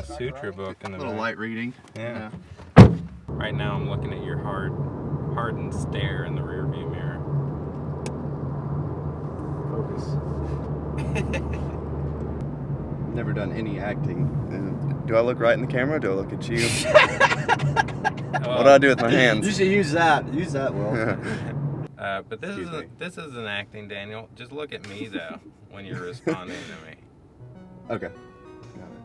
a sutra book in the little back. light reading. Yeah. Right now I'm looking at your hardened stare in the rearview mirror. Focus. Never done any acting. Do I look right in the camera? Or do I look at you? What do I do with my hands? You should use that. Use that, Will. But this isn't acting, Daniel. Just look at me though when you're responding to me. Okay. Got it.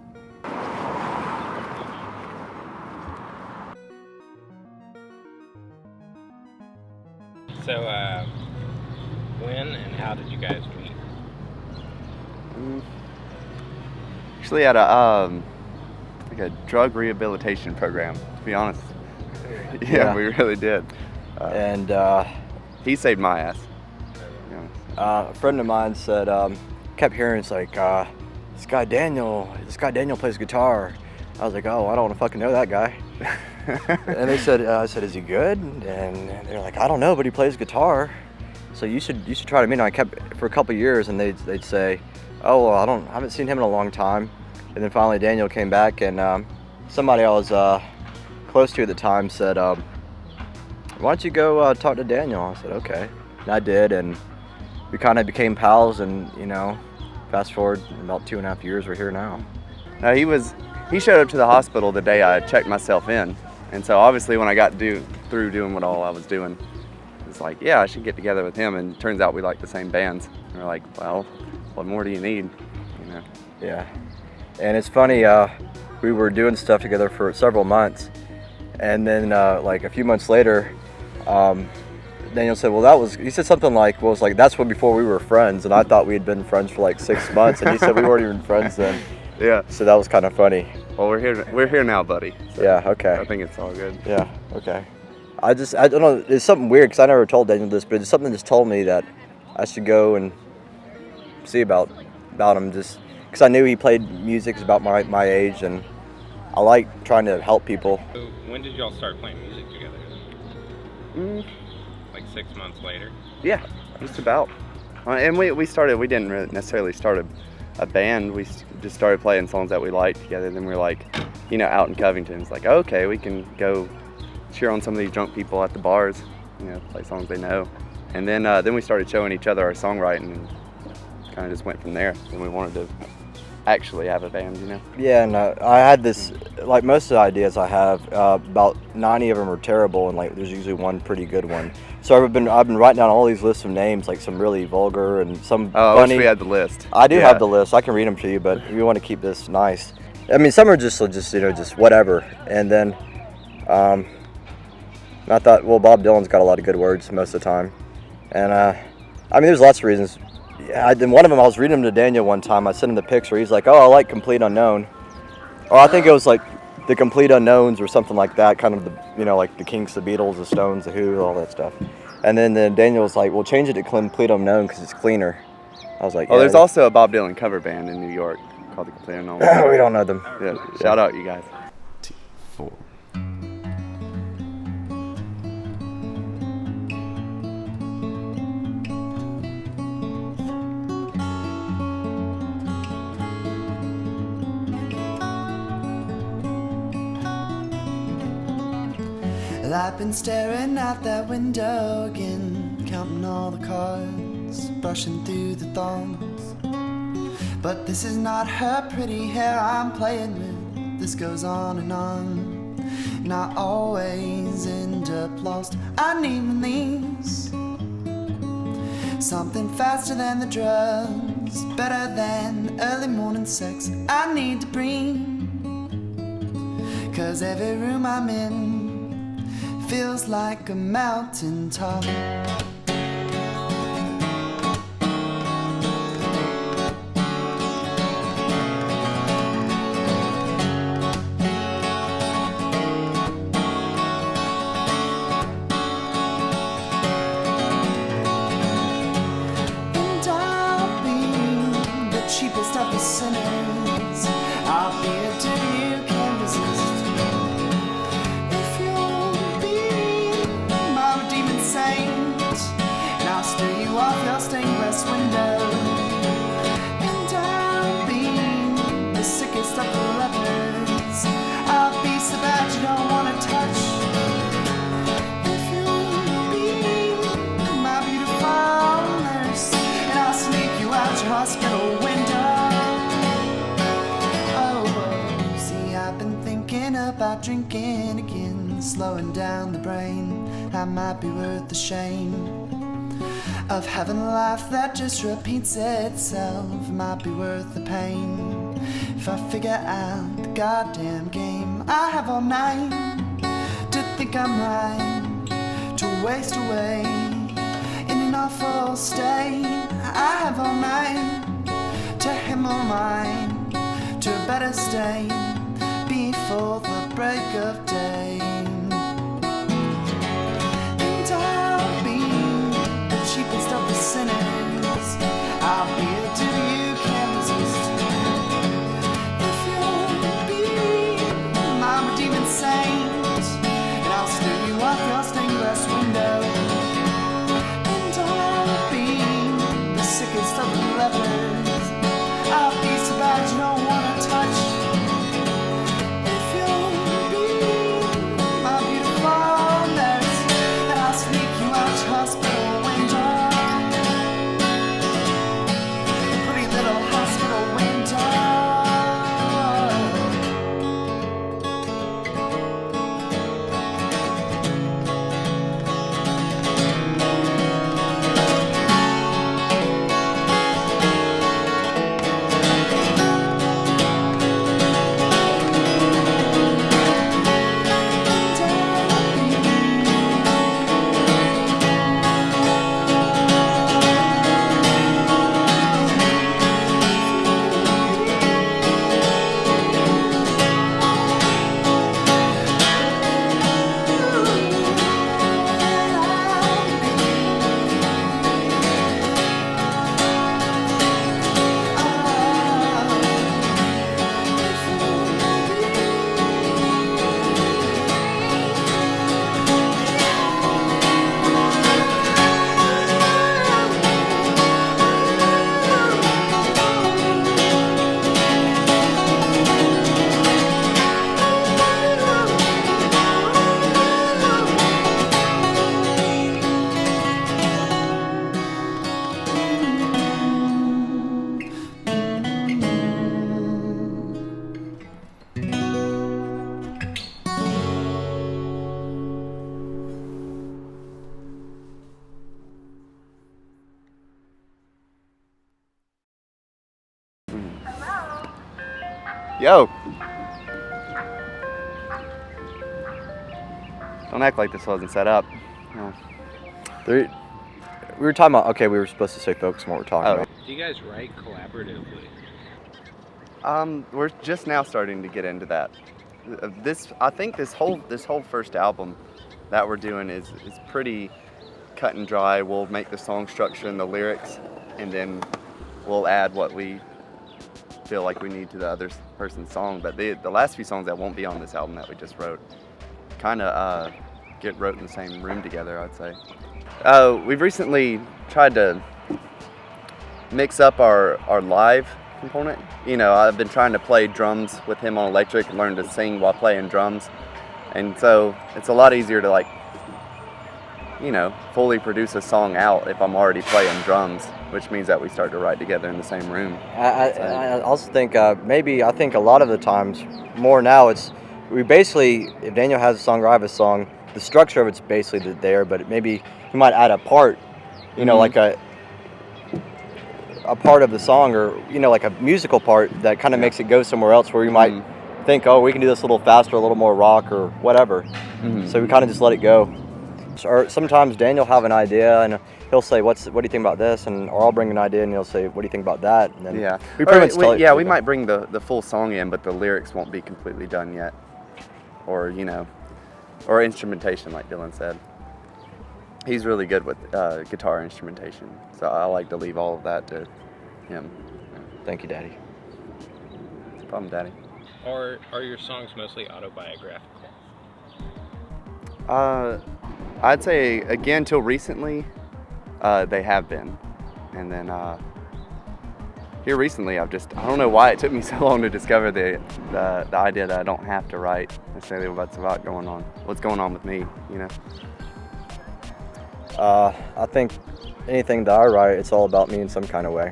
So, when and how did you guys meet? Actually, at a drug rehabilitation program. To be honest. Yeah, we really did. And he saved my ass. a friend of mine said, kept hearing it's like, this guy Daniel plays guitar. I was like, oh, I don't want to fucking know that guy. And they said, I said, is he good? And they're like, I don't know, but he plays guitar. So you should try to meet him. I kept for a couple of years, and they'd say, oh, well, I haven't seen him in a long time. And then finally Daniel came back, and somebody I was close to at the time said, why don't you go talk to Daniel? I said, okay. And I did, and we kind of became pals, and fast forward about 2.5 years, we're here now. He showed up to the hospital the day I checked myself in, and so obviously when I got through doing what all I was doing, it's like, yeah, I should get together with him. And it turns out we like the same bands. And we're like, well, what more do you need? Yeah, and it's funny. We were doing stuff together for several months, and then like a few months later, Daniel said, well, he said something like, well, it's like, that's when before we were friends, and I thought we had been friends for like 6 months, and he said we weren't even friends then. Yeah. So that was kind of funny. Well, we're here now, buddy. So yeah, okay. I think it's all good. Yeah, okay. I don't know, it's something weird, because I never told Daniel this, but it's something just told me that I should go and see about him, just because I knew he played music about my age, and I like trying to help people. So when did y'all start playing music together? Like 6 months later? Yeah, just about. And we didn't really necessarily start a band. We just started playing songs that we liked together. Then we were like, out in Covington, it's like, okay, we can go cheer on some of these drunk people at the bars, play songs they know. And then we started showing each other our songwriting, and kind of just went from there. And we wanted to actually have a band, Yeah, and I had this, like most of the ideas I have, about 90 of them are terrible, and like there's usually one pretty good one. So I've been writing down all these lists of names, like some really vulgar and some funny. I wish we had the list. I do have the list. I can read them to you, but we want to keep this nice. I mean, some are just whatever. And then I thought, well, Bob Dylan's got a lot of good words most of the time, and I mean, there's lots of reasons. Then one of them, I was reading them to Daniel one time. I sent him the picture. He's like, oh, I like Complete Unknown. Or I think it was like the Complete Unknowns or something like that, kind of like the Kinks, the Beatles, the Stones, the Who, all that stuff. And then Daniel was like, well, change it to Complete Unknown because it's cleaner. I was like, oh, there's also a Bob Dylan cover band in New York called the Complete Unknown. We don't know them. Yeah, shout out, you guys. 4. I've been staring out that window again, counting all the cards, brushing through the thorns. But this is not her pretty hair I'm playing with. This goes on, and I always end up lost unevenly. Something faster than the drugs, better than early morning sex I need to bring. 'Cause every room I'm in feels like a mountain top. And I'll be the cheapest of the sinners. I'll be a duty you can't resist. If you'll be my redeeming saint, about drinking again, slowing down the brain. That might be worth the shame of having a life that just repeats itself. It might be worth the pain if I figure out the goddamn game. I have all night to think I'm right, to waste away in an awful state. I have all night to hit my mind to a better state before the break of day. And I'll be the cheapest of the sinners. I'll be a dude you can't resist. If you'll be my redeeming saint, and I'll steer you off your stained glass window. And I'll be the sickest of the lepers. I'll be so bad you don't wanna touch. If you'll be my beautiful nurse, then I'll sneak you out your hospital window. Pretty little hospital window. Yo! Don't act like this wasn't set up. No. We were talking about, okay, we were supposed to stay focused on what we're talking about. Do you guys write collaboratively? We're just now starting to get into that. I think this whole first album that we're doing is pretty cut and dry. We'll make the song structure and the lyrics, and then we'll add what we feel like we need to the other person's song. But the last few songs that won't be on this album that we just wrote kind of get wrote in the same room together, I'd say. We've recently tried to mix up our live component. You know, I've been trying to play drums with him on electric and learn to sing while playing drums. And so it's a lot easier to, like, you know, fully produce a song out if I'm already playing drums, which means that we start to write together in the same room. I also think I think a lot of the times, more now, it's we basically, if Daniel has a song or I have a song, the structure of it's basically there, but maybe he might add a part, you know, like a part of the song, or, you know, like a musical part that kind of makes it go somewhere else where we might think, oh, we can do this a little faster, a little more rock or whatever. So we kind of just let it go. Or sometimes Daniel will have an idea and he'll say, what do you think about this? Or I'll bring an idea and he'll say, what do you think about that? And then we pretty much we might bring the full song in, but the lyrics won't be completely done yet. Or, you know, or instrumentation, like Dylan said. He's really good with guitar instrumentation, so I like to leave all of that to him. Thank you, Daddy. No problem, Daddy. Or are your songs mostly autobiographical? I'd say, again, till recently, they have been. And then here recently, I don't know why it took me so long to discover the idea that I don't have to write necessarily what's going on with me, you know? I think anything that I write, it's all about me in some kind of way.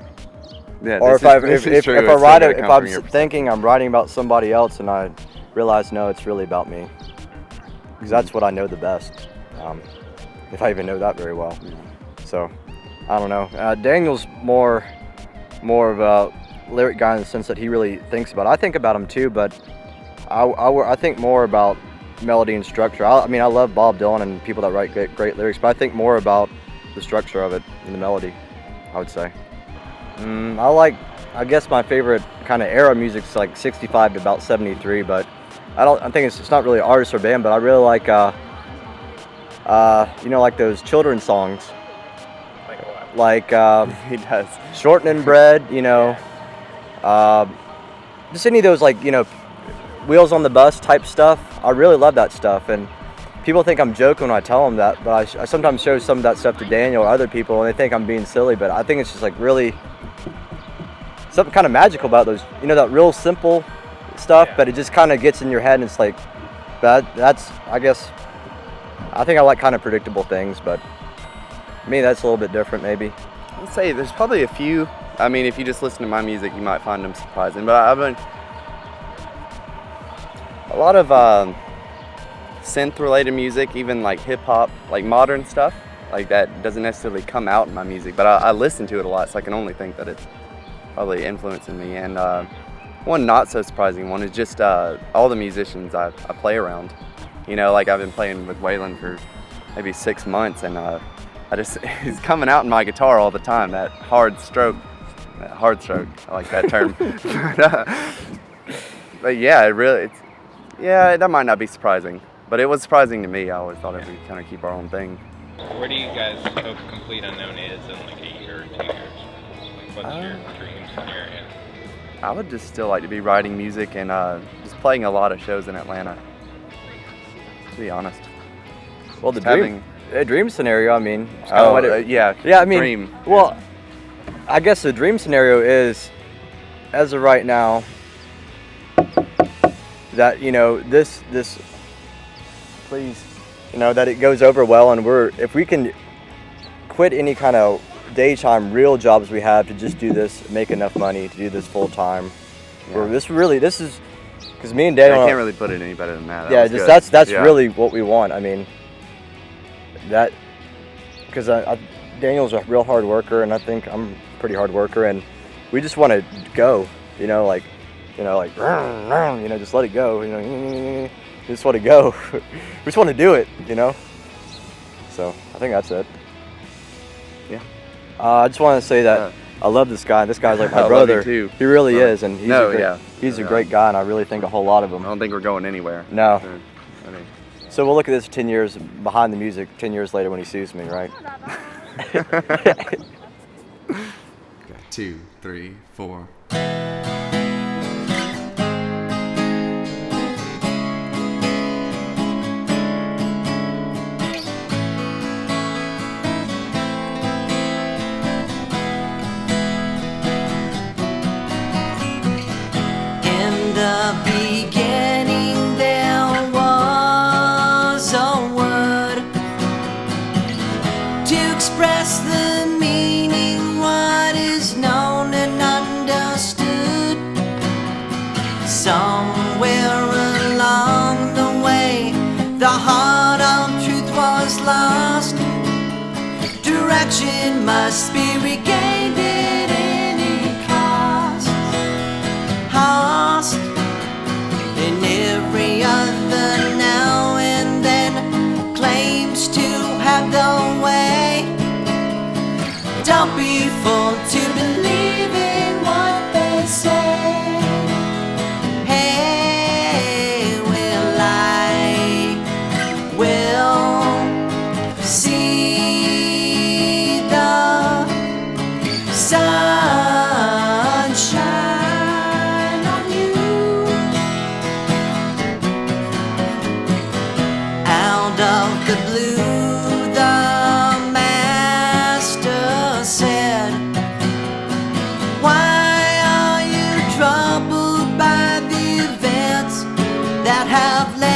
Yeah, or if I'm thinking I'm writing about somebody else and I realized, no, it's really about me. Because that's what I know the best, if I even know that very well. So, I don't know. Daniel's more of a lyric guy in the sense that he really thinks about it. I think about him too, but I think more about melody and structure. I mean, I love Bob Dylan and people that write great lyrics, but I think more about the structure of it and the melody, I would say. I guess my favorite kind of era music's like 65 to about 73, but I think it's not really artist or band, but I really like, like those children's songs. Like what? Like He does. Shortening Bread, just any of those, like, Wheels on the Bus type stuff. I really love that stuff, and people think I'm joking when I tell them that, but I sometimes show some of that stuff to Daniel or other people, and they think I'm being silly, but I think it's just like really something kind of magical about those, that real simple stuff, but it just kind of gets in your head, and it's like, that's, I guess, I think I like kind of predictable things, but me, that's a little bit different maybe. I'll say there's probably a few. I mean, if you just listen to my music, you might find them surprising, but I've been a lot of synth-related music, even like hip-hop, like modern stuff, like that doesn't necessarily come out in my music, but I listen to it a lot, so I can only think that it's probably influencing me. And one not so surprising one is just all the musicians I play around. Like I've been playing with Waylon for maybe 6 months, and he's coming out in my guitar all the time, that hard stroke, I like that term. but yeah, that might not be surprising, but it was surprising to me. I always thought we'd kind of keep our own thing. Where do you guys hope Complete Unknown is in like a year or 2 years? Like, what's your dream scenario? I would just still like to be writing music and just playing a lot of shows in Atlanta, to be honest. Well, the Just dream scenario, I mean, yeah, I mean, dream. well, I guess the dream scenario is, as of right now, that this please, that it goes over well, and if we can quit any kind of daytime real jobs we have to just do this, make enough money to do this full time. Yeah. This is because me and Daniel, I can't really put it any better than that. Yeah, just that's yeah. really what we want. I mean, that because Daniel's a real hard worker, and I think I'm a pretty hard worker, and we just want to go. Like just let it go. We just want to go. We just want to do it. So I think that's it. Yeah. I just want to say that I love this guy. This guy's like my I love brother. you too. He really is, and he's a Yeah. great guy, and I really think a whole lot of him. I don't think we're going anywhere. No. I mean, So we'll look at this 10 years behind the music, 10 years later when he sues me, right? 2, 3, 4. In the beginning there was a word to express the meaning, what is known and understood. Somewhere along the way, the heart of truth was lost. Direction must be regained at any cost. And every other now and then claims to have the way. Don't be fooled to believe in what they say. Hey, will see the sun shine on you. Out of the blue, the master said, why are you troubled by the events that have led